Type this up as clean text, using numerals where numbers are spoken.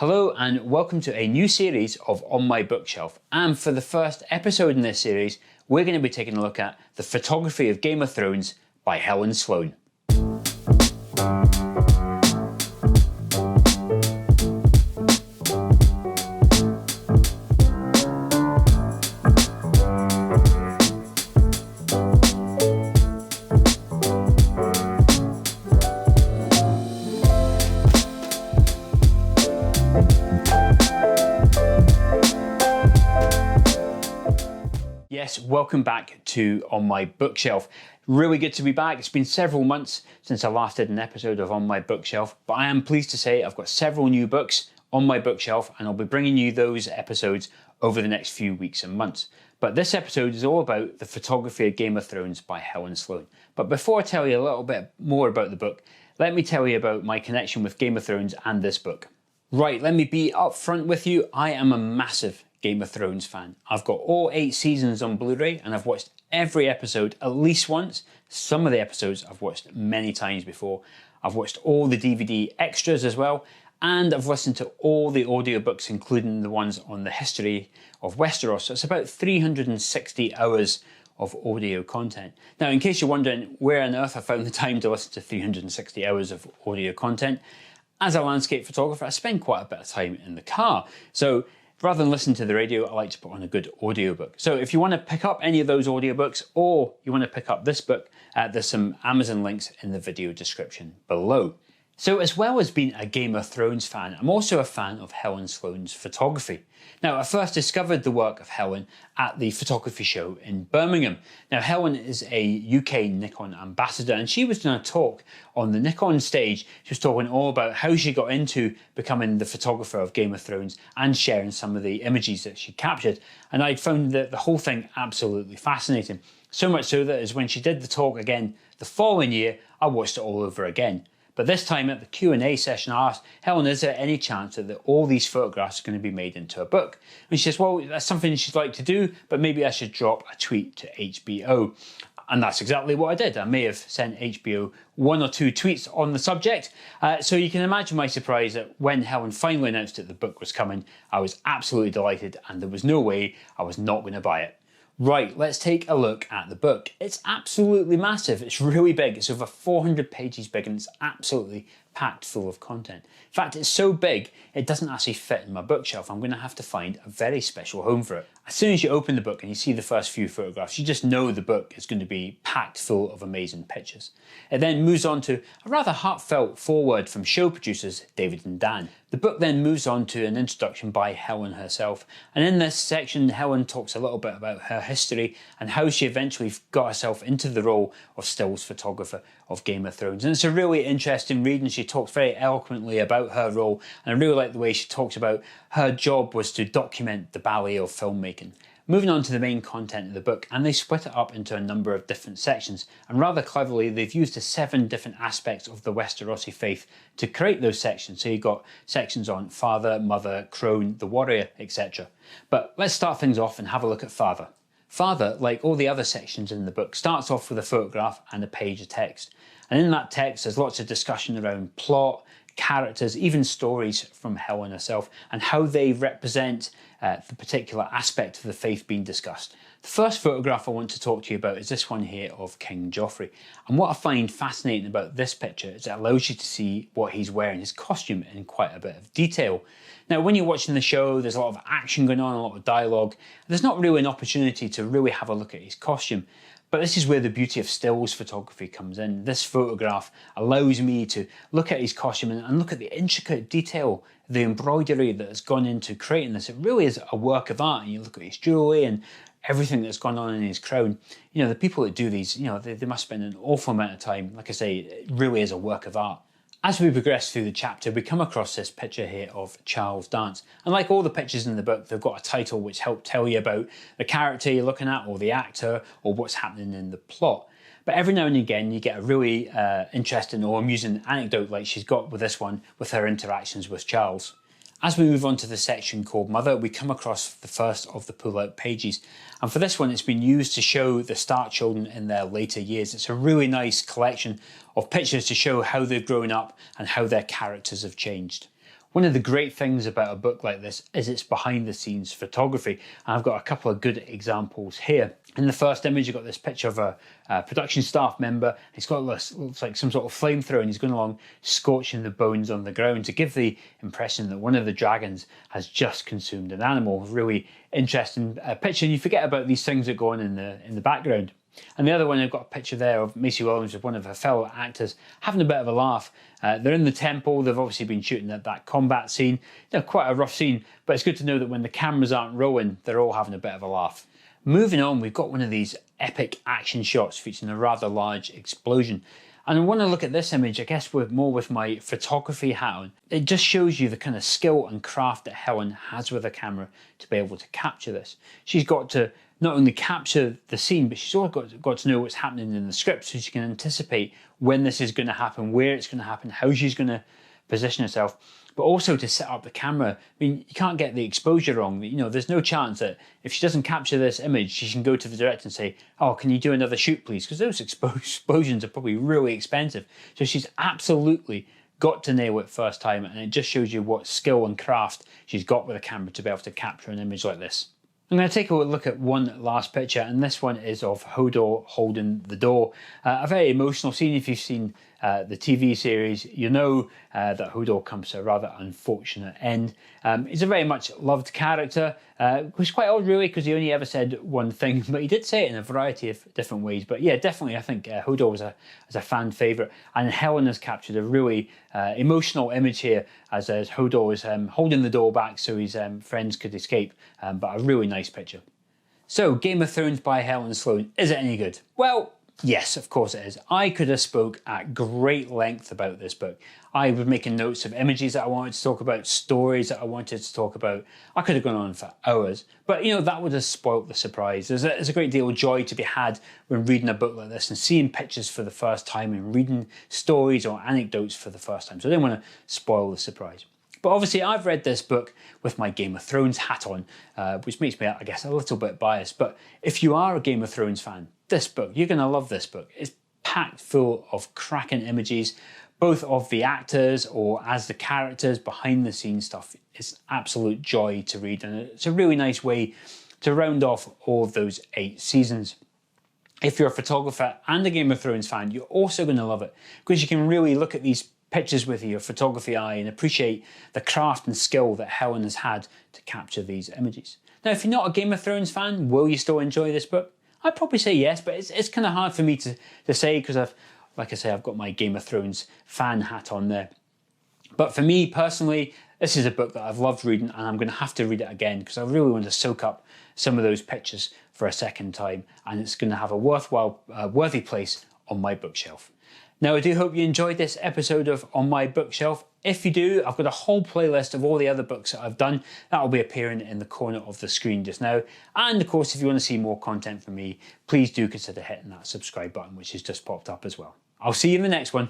Hello and welcome to a new series of On My Bookshelf, and for the first episode in this series we're going to be taking a look at The Photography of Game of Thrones by Helen Sloan. Yes, welcome back to On My Bookshelf. Really good to be back. It's been several months since I last did an episode of On My Bookshelf, but I am pleased to say I've got several new books on my bookshelf and I'll be bringing you those episodes over the next few weeks and months. But this episode is all about The Photography of Game of Thrones by Helen Sloan. But before I tell you a little bit more about the book, let me tell you about my connection with Game of Thrones and this book. Right, let me be upfront with you. I am a massive Game of Thrones fan. I've got all 8 seasons on Blu-ray and I've watched every episode at least once. Some of the episodes I've watched many times before. I've watched all the DVD extras as well, and I've listened to all the audiobooks, including the ones on the history of Westeros. So it's about 360 hours of audio content. Now, in case you're wondering where on earth I found the time to listen to 360 hours of audio content, as a landscape photographer, I spend quite a bit of time in the car. So rather than listen to the radio, I like to put on a good audiobook. So if you want to pick up any of those audiobooks or you want to pick up this book, there's some Amazon links in the video description below. So as well as being a Game of Thrones fan, I'm also a fan of Helen Sloan's photography. Now, I first discovered the work of Helen at the photography show in Birmingham. Now, Helen is a UK Nikon ambassador and she was doing a talk on the Nikon stage. She was talking all about how she got into becoming the photographer of Game of Thrones and sharing some of the images that she captured. And I found the whole thing absolutely fascinating. So much so that as when she did the talk again the following year, I watched it all over again. But this time at the Q&A session, I asked, Helen, is there any chance that all these photographs are going to be made into a book? And she says, well, that's something she'd like to do, but maybe I should drop a tweet to HBO. And that's exactly what I did. I may have sent HBO 1 or 2 tweets on the subject. So you can imagine my surprise that when Helen finally announced that the book was coming, I was absolutely delighted and there was no way I was not going to buy it. Right, let's take a look at the book. It's absolutely massive. It's really big. It's over 400 pages big and it's absolutely packed full of content. In fact, it's so big, it doesn't actually fit in my bookshelf. I'm going to have to find a very special home for it. As soon as you open the book and you see the first few photographs, you just know the book is going to be packed full of amazing pictures. It then moves on to a rather heartfelt foreword from show producers David and Dan. The book then moves on to an introduction by Helen herself. And in this section, Helen talks a little bit about her history and how she eventually got herself into the role of stills photographer of Game of Thrones. And it's a really interesting read and she talks very eloquently about her role. And I really like the way she talks about her job was to document the ballet of filmmaking. Moving on to the main content of the book, and they split it up into a number of different sections, and rather cleverly they've used the 7 different aspects of the Westerosi faith to create those sections. So you've got sections on father, mother, crone, the warrior, etc. But let's start things off and have a look at father. Father, like all the other sections in the book, starts off with a photograph and a page of text. And in that text there's lots of discussion around plot, characters, even stories from Helen herself and how they represent the particular aspect of the faith being discussed. The first photograph I want to talk to you about is this one here of King Joffrey. And what I find fascinating about this picture is it allows you to see what he's wearing, his costume, in quite a bit of detail. Now, when you're watching the show, there's a lot of action going on, a lot of dialogue. There's not really an opportunity to really have a look at his costume. But this is where the beauty of stills photography comes in. This photograph allows me to look at his costume and look at the intricate detail, the embroidery that has gone into creating this. It really is a work of art. And you look at his jewellery and everything that's gone on in his crown. You know, the people that do these, you know, they must spend an awful amount of time. Like I say, it really is a work of art. As we progress through the chapter, we come across this picture here of Charles Dance. And like all the pictures in the book, they've got a title which helps tell you about the character you're looking at, or the actor, or what's happening in the plot. But every now and again, you get a really interesting or amusing anecdote like she's got with this one, with her interactions with Charles. As we move on to the section called Mother, we come across the first of the pull-out pages. And for this one, it's been used to show the Stark children in their later years. It's a really nice collection of pictures to show how they've grown up and how their characters have changed. One of the great things about a book like this is its behind the scenes photography. And I've got a couple of good examples here. In the first image, you've got this picture of a production staff member. He's got this, looks like some sort of flamethrower, and he's going along scorching the bones on the ground to give the impression that one of the dragons has just consumed an animal. Really interesting picture, and you forget about these things that go on in the background. And the other one, I've got a picture there of Macy Williams with one of her fellow actors having a bit of a laugh. They're in the temple. They've obviously been shooting at that combat scene. Quite a rough scene, but it's good to know that when the cameras aren't rolling, they're all having a bit of a laugh. Moving on, we've got one of these epic action shots featuring a rather large explosion. And I want to look at this image, I guess, with my photography hat on. It just shows you the kind of skill and craft that Helen has with a camera to be able to capture this. She's got to not only capture the scene, but she's also got to know what's happening in the script, so she can anticipate when this is going to happen, where it's going to happen, how she's going to position herself, but also to set up the camera. I mean, you can't get the exposure wrong. You know, there's no chance that if she doesn't capture this image, she can go to the director and say, oh, can you do another shoot, please? Because those explosions are probably really expensive. So she's absolutely got to nail it first time, and it just shows you what skill and craft she's got with a camera to be able to capture an image like this. I'm going to take a look at one last picture, and this one is of Hodor holding the door. A very emotional scene. If you've seen the TV series, you know that Hodor comes to a rather unfortunate end. He's a very much loved character, which is quite odd really, because he only ever said one thing, but he did say it in a variety of different ways. But yeah, definitely I think Hodor was a fan favourite, and Helen has captured a really emotional image here as Hodor is holding the door back so his friends could escape, but a really nice picture. So, Game of Thrones by Helen Sloan, is it any good? Well, yes, of course it is. I could have spoke at great length about this book. I was making notes of images that I wanted to talk about, stories that I wanted to talk about. I could have gone on for hours, but you know, that would have spoilt the surprise. There's a great deal of joy to be had when reading a book like this and seeing pictures for the first time and reading stories or anecdotes for the first time. So I didn't want to spoil the surprise. But obviously I've read this book with my Game of Thrones hat on, which makes me, I guess, a little bit biased. But if you are a Game of Thrones fan, this book, you're going to love this book. It's packed full of cracking images, both of the actors or as the characters, behind the scenes stuff. It's absolute joy to read, and it's a really nice way to round off all of those 8 seasons. If you're a photographer and a Game of Thrones fan, you're also going to love it, because you can really look at these pictures with your photography eye and appreciate the craft and skill that Helen has had to capture these images. Now, if you're not a Game of Thrones fan, will you still enjoy this book? I'd probably say yes, but it's kind of hard for me to say, because I've got my Game of Thrones fan hat on there. But for me personally, this is a book that I've loved reading, and I'm going to have to read it again because I really want to soak up some of those pictures for a second time, and it's going to have a worthy place on my bookshelf. Now, I do hope you enjoyed this episode of On My Bookshelf. If you do, I've got a whole playlist of all the other books that I've done. That will be appearing in the corner of the screen just now. And of course, if you want to see more content from me, please do consider hitting that subscribe button, which has just popped up as well. I'll see you in the next one.